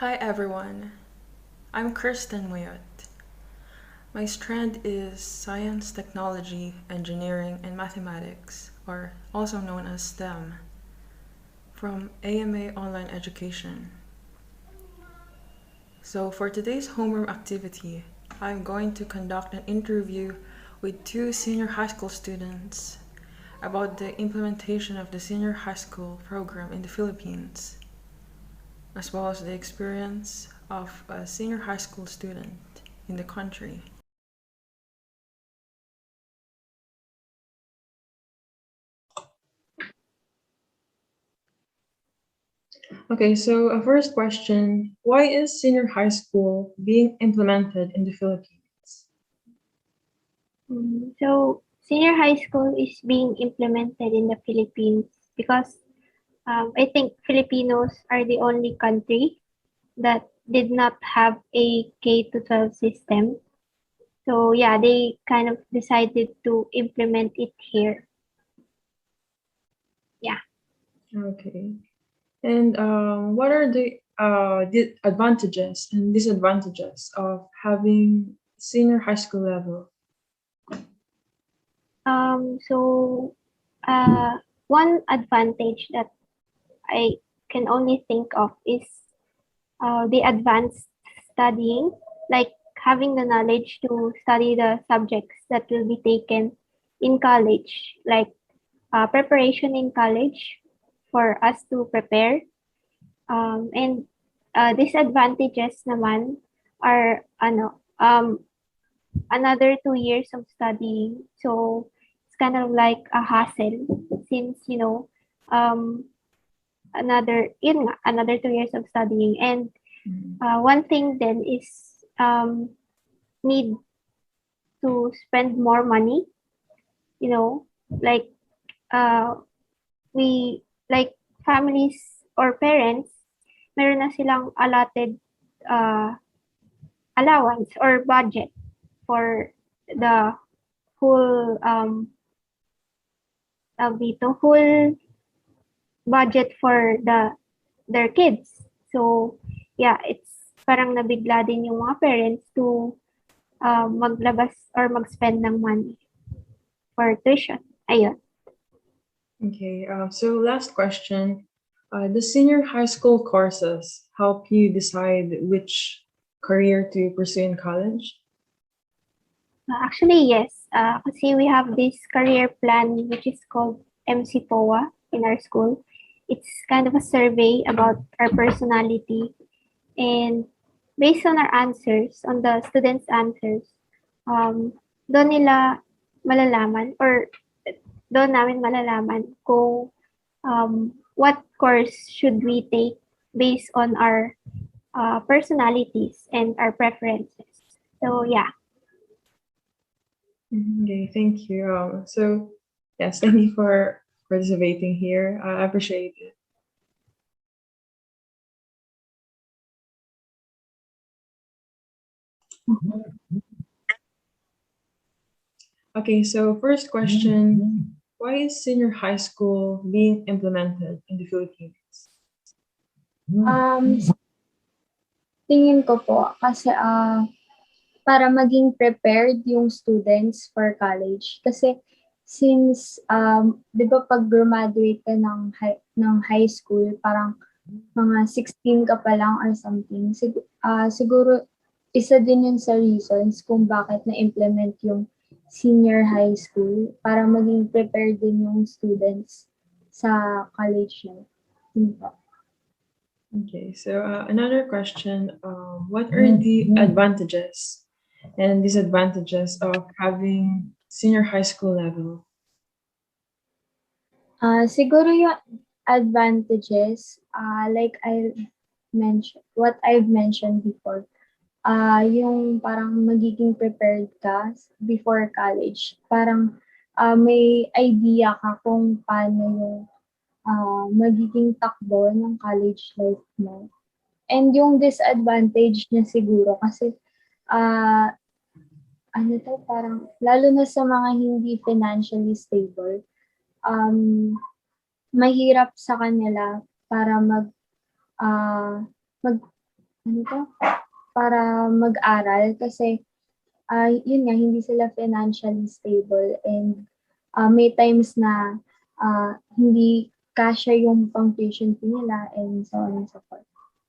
Hi everyone, I'm Kirsten Muyot. My strand is Science, Technology, Engineering, and Mathematics, or also known as STEM, from AMA Online Education. So for today's homeroom activity, I'm going to conduct an interview with two senior high school students about the implementation of the senior high school program in the Philippines, as well as the experience of a senior high school student in the country. Okay, so a first question, why is senior high school being implemented in the Philippines? So senior high school is being implemented in the Philippines because I think Filipinos are the only country that did not have a K to 12 system. So yeah, they kind of decided to implement it here. Yeah. Okay. And what are the advantages and disadvantages of having senior high school level? So one advantage that I can only think of is the advanced studying, like having the knowledge to study the subjects that will be taken in college, like preparation in college for us to prepare. And disadvantages naman are another 2 years of studying. So it's kind of like a hassle since um, another 2 years of studying. And one thing then is need to spend more money, like uh, we like families or parents, meron na silang allotted uh, allowance or budget for the whole whole budget for their kids. So yeah, it's parang nabigla din yung mga parents to maglabas or mag-spend ng money for tuition. Ayun. Okay, so last question. The senior high school courses help you decide which career to pursue in college? Actually, yes. Kasi we have this career plan which is called MC-POA in our school. It's kind of a survey about our personality, and based on our answers, on the students' answers, doon nila malalaman or doon namin malalaman kung what course should we take based on our personalities and our preferences. So yeah. Okay, thank you. So yes, thank you for participating here. I appreciate it. Okay, so first question, why is senior high school being implemented in the Philippines? Um, tingin ko po kasi para maging prepared yung students for college. Kasi since 'di ba pag graduate ka ng high school, parang mga 16 ka pa lang or something. Siguro isa din yun sa reasons kung bakit na-implement yung senior high school para maging prepared din yung students sa college life. Yun po. Okay, so another question, what are the advantages and disadvantages of having senior high school level? Siguro yung advantages, like what I've mentioned before, yung parang magiging prepared ka before college. Parang may idea ka kung paano yung magiging takbo ng college life mo. And yung disadvantage niya siguro kasi parang lalo na sa mga hindi financially stable, mahirap sa kanila para mag ano 'to, para mag-aral kasi, yun nga hindi sila financially stable and, may times na, hindi kasya yung pang-tuition fee nila and so on and so forth.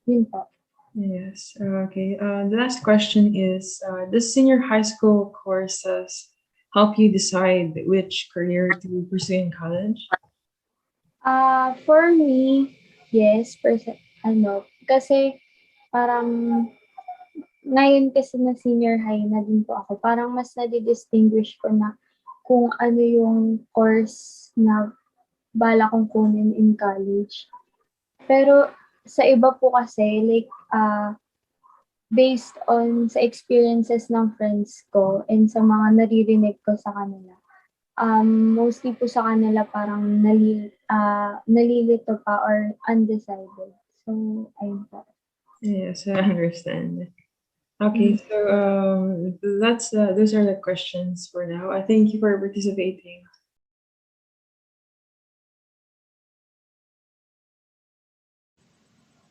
Yun po. Yes. Okay. The last question is, does senior high school courses help you decide which career to pursue in college? For me, yes, kasi parang ngayon kasi na senior high na din po ako, parang mas nadi-distinguish ko na kung ano yung course na balak kong kunin in college. Pero sa iba po kasi like, based on sa experiences ng friends ko and sa mga naririnig ko sa kanila, mostly po sa kanila parang nalilito pa or undecided. So, ayun po. Yes, I understand. Okay, so that's those are the questions for now. I thank you for participating.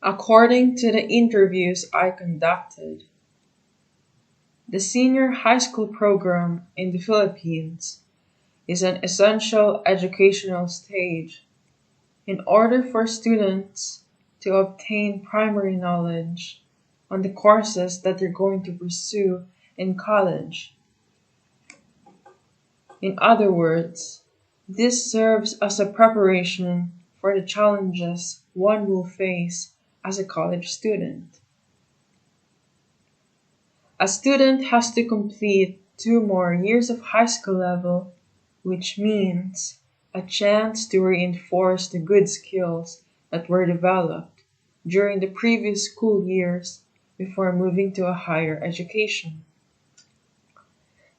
According to the interviews I conducted, the senior high school program in the Philippines is an essential educational stage in order for students to obtain primary knowledge on the courses that they're going to pursue in college. In other words, this serves as a preparation for the challenges one will face as a college student. A student has to complete 2 more years of high school level, which means a chance to reinforce the good skills that were developed during the previous school years before moving to a higher education.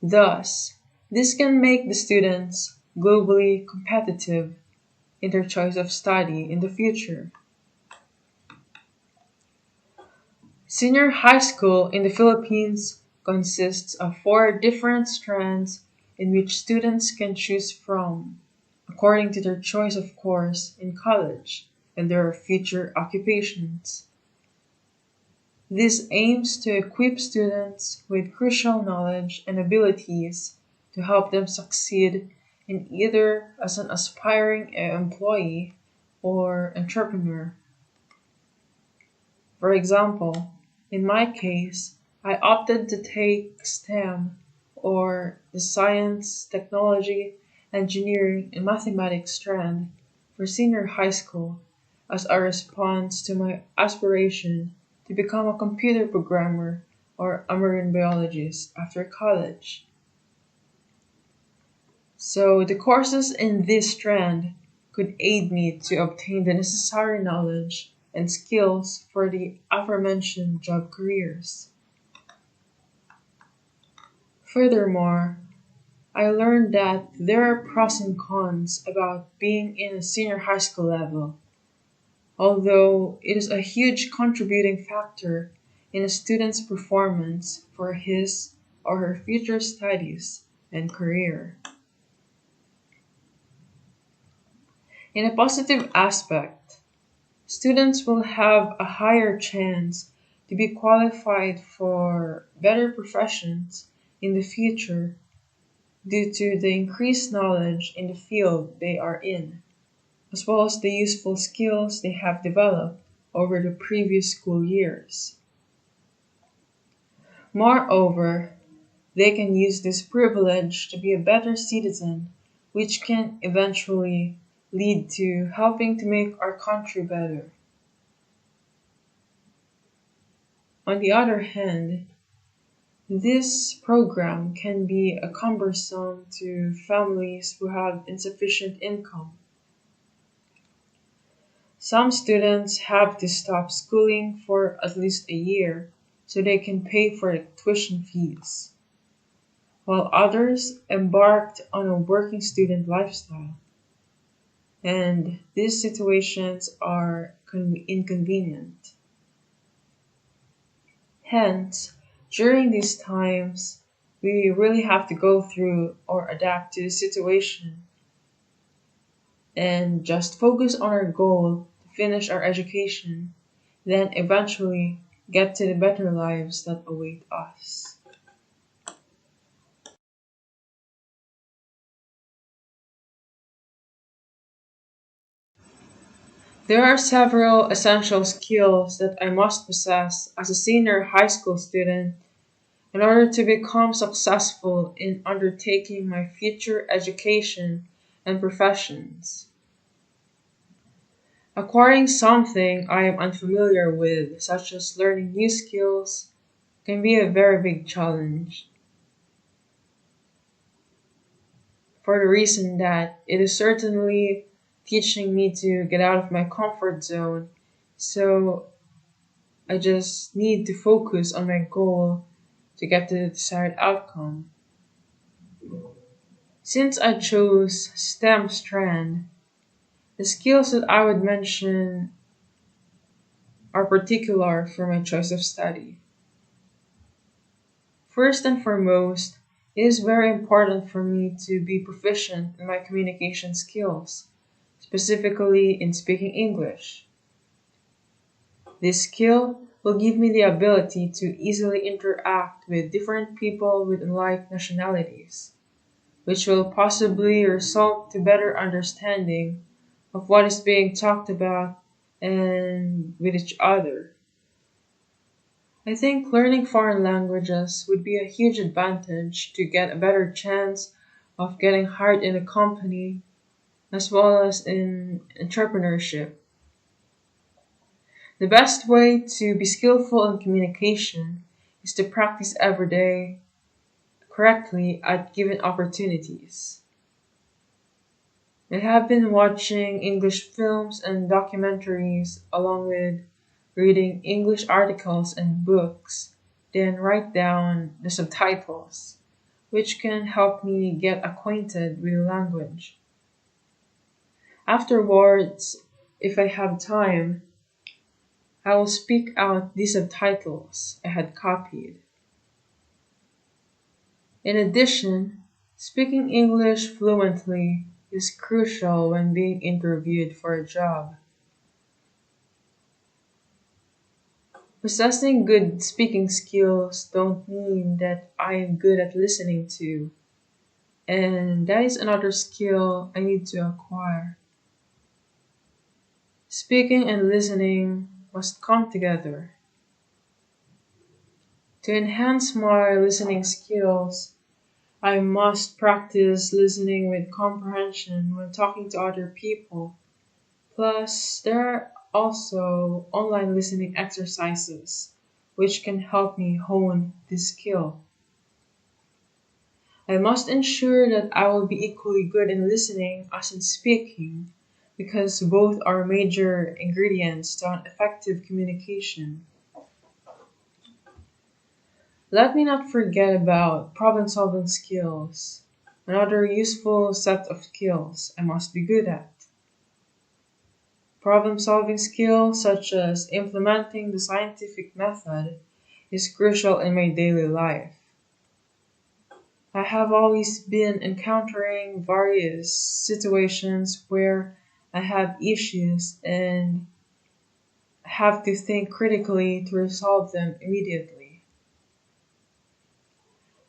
Thus, this can make the students globally competitive in their choice of study in the future. Senior high school in the Philippines consists of 4 different strands in which students can choose from, according to their choice of course in college and their future occupations. This aims to equip students with crucial knowledge and abilities to help them succeed in either as an aspiring employee or entrepreneur. For example, in my case, I opted to take STEM, or the science, technology, engineering, and mathematics strand for senior high school as a response to my aspiration to become a computer programmer or a marine biologist after college. So the courses in this strand could aid me to obtain the necessary knowledge and skills for the aforementioned job careers. Furthermore, I learned that there are pros and cons about being in a senior high school level, although it is a huge contributing factor in a student's performance for his or her future studies and career. In a positive aspect, students will have a higher chance to be qualified for better professions in the future due to the increased knowledge in the field they are in, as well as the useful skills they have developed over the previous school years. Moreover, they can use this privilege to be a better citizen, which can eventually lead to helping to make our country better. On the other hand, this program can be a cumbersome to families who have insufficient income. Some students have to stop schooling for at least a year so they can pay for the tuition fees, while others embarked on a working student lifestyle. And these situations are inconvenient. Hence, during these times, we really have to go through or adapt to the situation and just focus on our goal to finish our education, then eventually get to the better lives that await us. There are several essential skills that I must possess as a senior high school student in order to become successful in undertaking my future education and professions. Acquiring something I am unfamiliar with, such as learning new skills, can be a very big challenge, for the reason that it is certainly teaching me to get out of my comfort zone. So I just need to focus on my goal to get to the desired outcome. Since I chose STEM strand, the skills that I would mention are particular for my choice of study. First and foremost, it is very important for me to be proficient in my communication skills, specifically in speaking English. This skill will give me the ability to easily interact with different people with unlike nationalities, which will possibly result to better understanding of what is being talked about and with each other. I think learning foreign languages would be a huge advantage to get a better chance of getting hired in a company as well as in entrepreneurship. The best way to be skillful in communication is to practice every day correctly at given opportunities. I have been watching English films and documentaries along with reading English articles and books, then write down the subtitles, which can help me get acquainted with the language. Afterwards, if I have time, I will speak out the subtitles I had copied. In addition, speaking English fluently is crucial when being interviewed for a job. Possessing good speaking skills don't mean that I am good at listening to, and that is another skill I need to acquire. Speaking and listening must come together. To enhance my listening skills, I must practice listening with comprehension when talking to other people. Plus, there are also online listening exercises which can help me hone this skill. I must ensure that I will be equally good in listening as in speaking because both are major ingredients to an effective communication. Let me not forget about problem solving skills, another useful set of skills I must be good at. Problem solving skills such as implementing the scientific method is crucial in my daily life. I have always been encountering various situations where I have issues and have to think critically to resolve them immediately.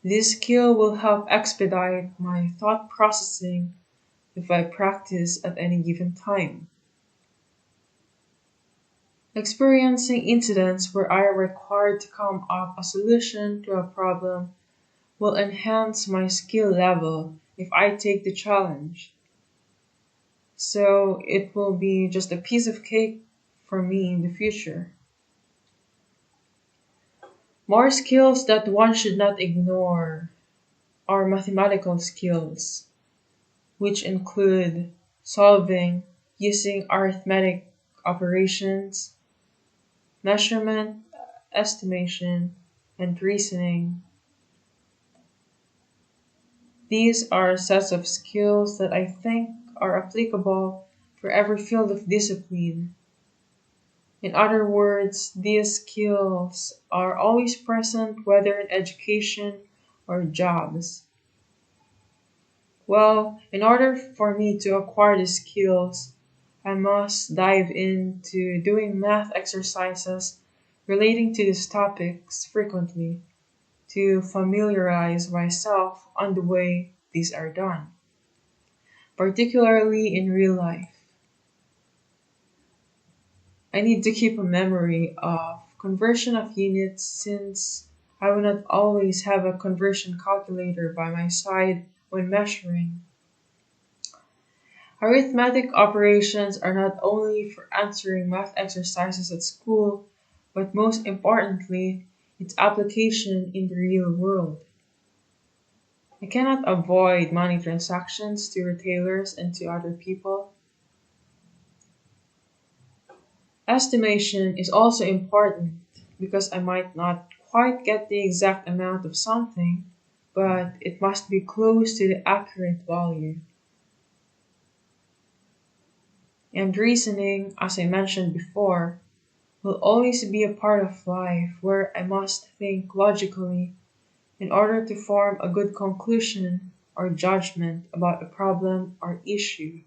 This skill will help expedite my thought processing if I practice at any given time. Experiencing incidents where I am required to come up a solution to a problem will enhance my skill level if I take the challenge. So it will be just a piece of cake for me in the future. More skills that one should not ignore are mathematical skills, which include solving using arithmetic operations, measurement, estimation, and reasoning. These are sets of skills that I think are applicable for every field of discipline. In other words, these skills are always present whether in education or jobs. Well, in order for me to acquire these skills, I must dive into doing math exercises relating to these topics frequently to familiarize myself on the way these are done, particularly in real life. I need to keep a memory of conversion of units since I will not always have a conversion calculator by my side when measuring. Arithmetic operations are not only for answering math exercises at school, but most importantly, its application in the real world. I cannot avoid money transactions to retailers and to other people. Estimation is also important because I might not quite get the exact amount of something, but it must be close to the accurate value. And reasoning, as I mentioned before, will always be a part of life where I must think logically in order to form a good conclusion or judgment about a problem or issue.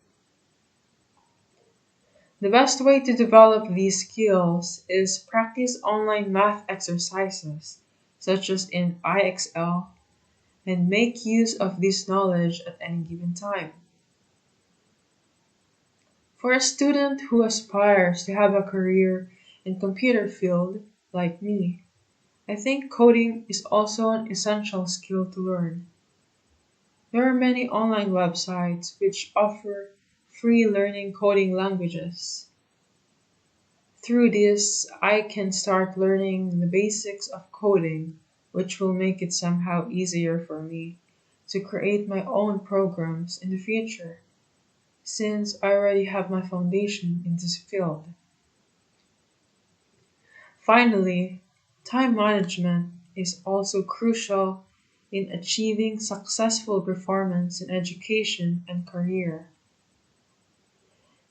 The best way to develop these skills is practice online math exercises, such as in IXL, and make use of this knowledge at any given time. For a student who aspires to have a career in computer field like me, I think coding is also an essential skill to learn. There are many online websites which offer free learning coding languages. Through this, I can start learning the basics of coding, which will make it somehow easier for me to create my own programs in the future, since I already have my foundation in this field. Finally, time management is also crucial in achieving successful performance in education and career.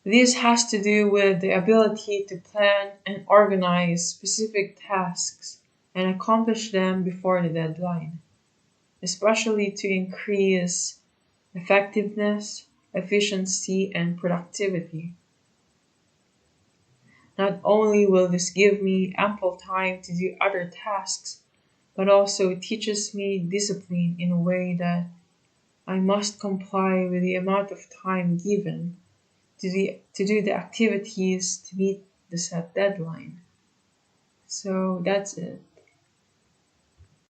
This has to do with the ability to plan and organize specific tasks and accomplish them before the deadline, especially to increase effectiveness, efficiency, and productivity. Not only will this give me ample time to do other tasks, but also teaches me discipline in a way that I must comply with the amount of time given to do the activities to meet the set deadline. So that's it.